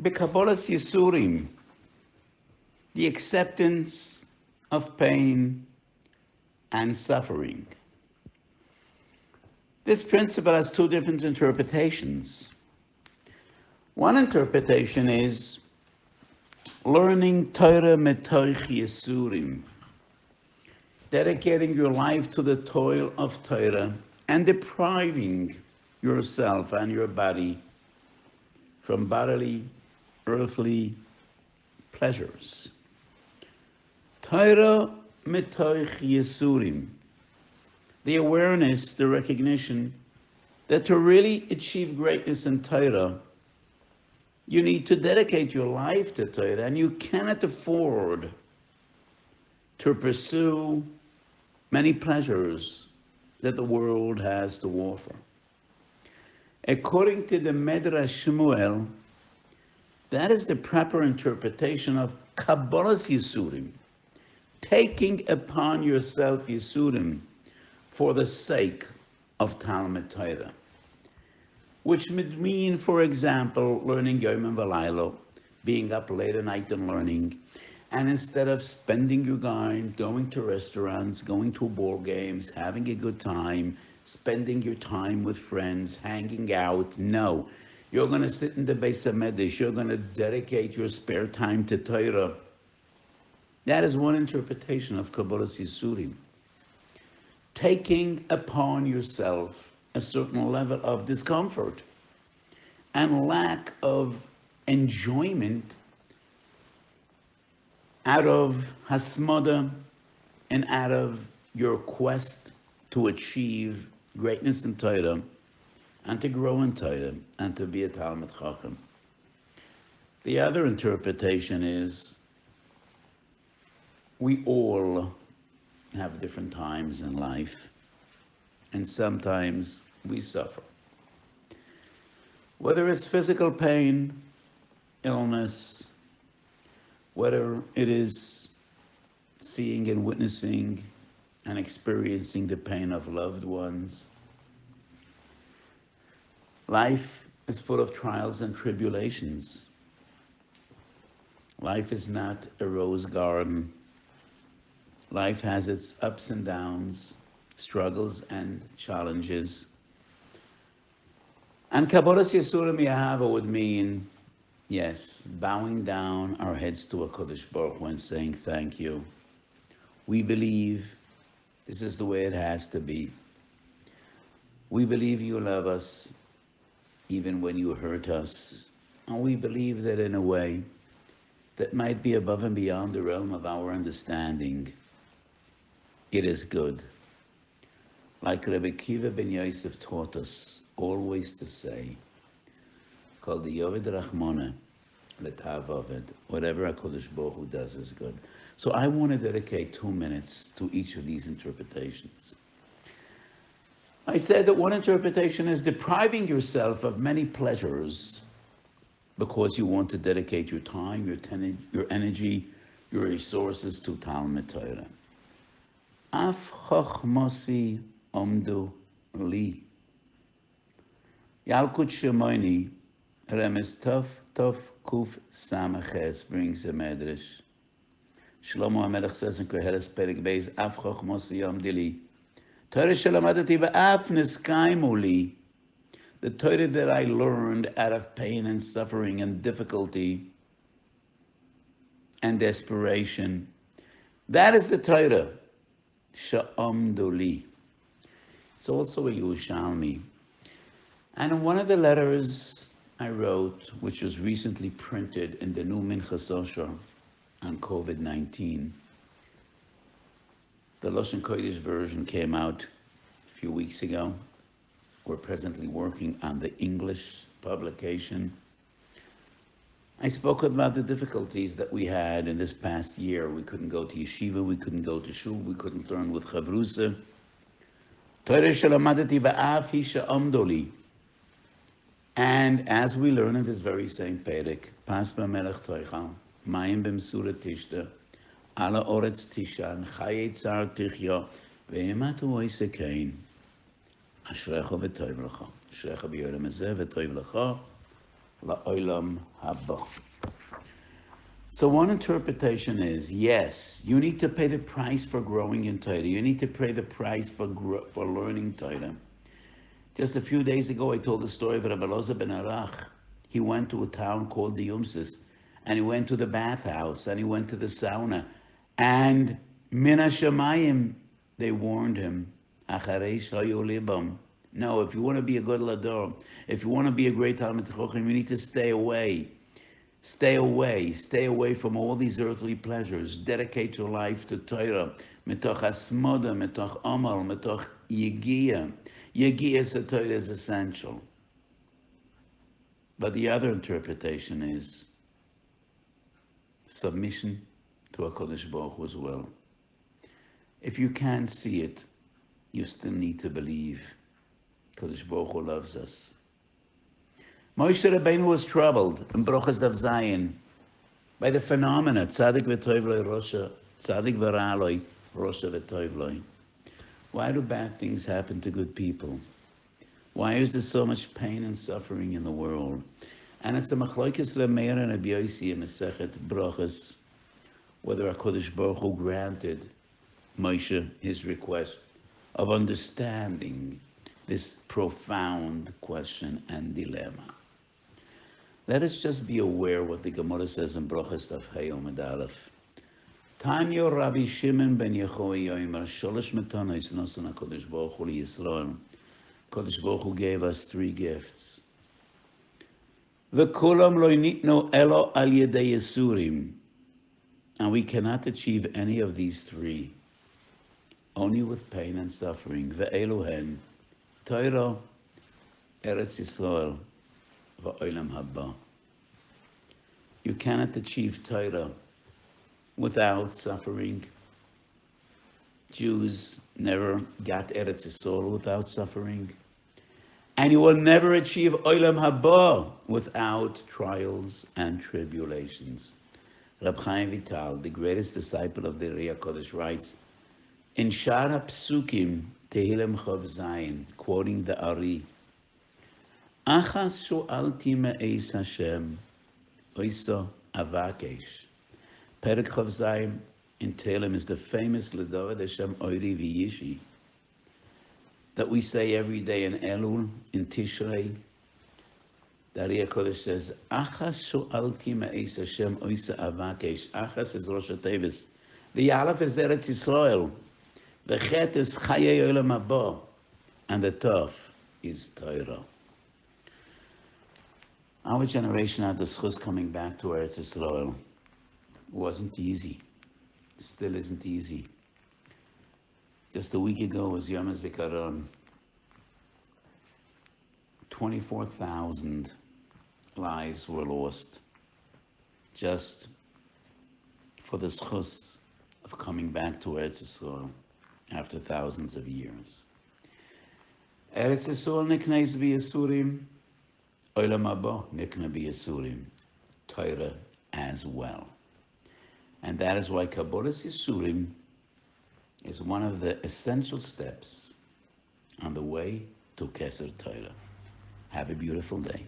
Kabbolas Yissurin, the acceptance of pain and suffering. This principle has two different interpretations. One interpretation is learning Torah metoich Yissurim, dedicating your life to the toil of Torah and depriving yourself and your body from bodily, earthly pleasures. Torah metoich Yissurim, the awareness, the recognition that to really achieve greatness in Torah, you need to dedicate your life to Torah, and you cannot afford to pursue many pleasures that the world has to offer. According to the Medrash Shmuel, that is the proper interpretation of Kabbolas Yissurim, taking upon yourself Yissurim for the sake of Talmud Torah, which would mean, for example, learning Yom and V'laylo, being up late at night and learning, and instead of spending your time going to restaurants, going to ball games, having a good time, spending your time with friends, hanging out, no. You're going to sit in the Beis HaMedrash, you're going to dedicate your spare time to Torah. That is one interpretation of Kabbolas Yissurim. Taking upon yourself a certain level of discomfort and lack of enjoyment out of hasmada and out of your quest to achieve greatness in Torah and to grow in Torah and to be a Talmid Chacham. The other interpretation is we all have different times in life, and sometimes we suffer. Whether it's physical pain, illness, whether it is seeing and witnessing and experiencing the pain of loved ones. Life is full of trials and tribulations. Life is not a rose garden. Life has its ups and downs, struggles and challenges. And Kabbolas Yissurim Yahava would mean, yes, bowing down our heads to a Kodesh Baruch Hu and saying thank you. We believe this is the way it has to be. We believe you love us even when you hurt us. And we believe that in a way that might be above and beyond the realm of our understanding, it is good. Like Rabbi Kiva ben Yosef taught us always to say, called the Yovid Rachmona, Letav Ovid, whatever HaKadosh Baruch Hu does is good. So I want to dedicate 2 minutes to each of these interpretations. I said that one interpretation is depriving yourself of many pleasures because you want to dedicate your time, your energy, your resources to Talmud Torah. Af chochmosi omdu li. Yalkut Shemoini, Remes Tov Kuf Samaches brings a medrash. Shlomo HaMelech says in Koheles Perek Beis, Af chochmosi omdu li. Torah shelamadati ba'af neskaimu li. The Torah that I learned out of pain and suffering and difficulty and desperation, that is the Torah. Sha'amdu li. It's also a Yerushalmi. And in one of the letters I wrote, which was recently printed in the new Minchas Osher on COVID-19, the Lashon Kodesh version came out a few weeks ago. We're presently working on the English publication. I spoke about the difficulties that we had in this past year. We couldn't go to yeshiva, we couldn't go to shul, we couldn't learn with chavrusa. Torah shelamadati ba'af hi she'amdu li. And as we learn in this very same perek, pas b'melech toicha, mayim b'msura tishta, ala oretz tishan, chayei tzar tichya, ve'ematu oisekein. Ashrecha v'toiv lecha. Ashrecha b'yorem hazeh v'toiv lecha. la'olam haba. So one interpretation is, yes, you need to pay the price for growing in Torah. You need to pay the price for learning Torah. Just a few days ago, I told the story of Rabbi Loza ben Arach. He went to a town called the Yumsis, and he went to the bathhouse, and he went to the sauna, and Min HaShamayim, they warned him, Acharei shayu libam. No, if you want to be a good lador, if you want to be a great Talmid Chochem, you need to stay away. Stay away from all these earthly pleasures. Dedicate your life to Torah. Metoch asmoda, metoch amal, metoch yegia. Yegia to Torah is essential. But the other interpretation is submission to HaKadosh Baruch Hu as well. If you can't see it, you still need to believe HaKadosh Baruch Hu loves us. Moshe Rabbeinu was troubled in Brochas Dav Zayin by the phenomena Tzadik v'Toivloi Rosha, Tzadik v'Ra'aloi Rosha v'Toivloi. Why do bad things happen to good people? Why is there so much pain and suffering in the world? And it's a machlokes leMeir and Rabbi Yossi in Masechet Brochas, whether HaKadosh Baruch Hu granted Moshe his request of understanding this profound question and dilemma. Let us just be aware what the Gemara says in Brochas Daf Hey Omid Aleph. Tanyo Rabbi Shimon ben Yehoy Yomer Sholosh Matanos Nosan HaKadosh Baruch Hu Yisrael. HaKadosh Baruch Hu gave us three gifts. V'kulam lo nitnu elo al yedei Yissurin. And we cannot achieve any of these three only with pain and suffering. Ve'elu hen Torah, Eretz Yisrael, v'olam haba. You cannot achieve Torah without suffering. Jews never got Eretz Yisrael without suffering. And you will never achieve Olam Haba without trials and tribulations. Rab Chaim Vital, the greatest disciple of the Rei HaKodesh, writes, in Shar HaPsukim, Tehillim Chav Zayin, quoting the Ari, Achas sho'alti me'eis Hashem, oisa avakesh. Perek Chav Zayin in Tehillim is the famous L'David Hashem Oiri V'Yishi that we say every day in Elul, in Tishrei. The Rei HaKodesh says, Achas sho'alti me'eis Hashem, oisa avakesh. Achas is Rosh HaTevis. The Aleph is Eretz Yisrael. The Chet is Chayei Olam Haba, and the Tov is Torah. Our generation had the schus coming back to Eretz Yisrael. It wasn't easy. It still isn't easy. Just a week ago was Yom HaZikaron. 24,000 lives were lost just for the schus of coming back to Eretz Yisrael after thousands of years. Eretz Yisrael nikneis b'Yissurim, Olam Haba nikne b'Yissurim, Torah as well. And that is why Kabbolas Yissurim is one of the essential steps on the way to Keser Torah. Have a beautiful day.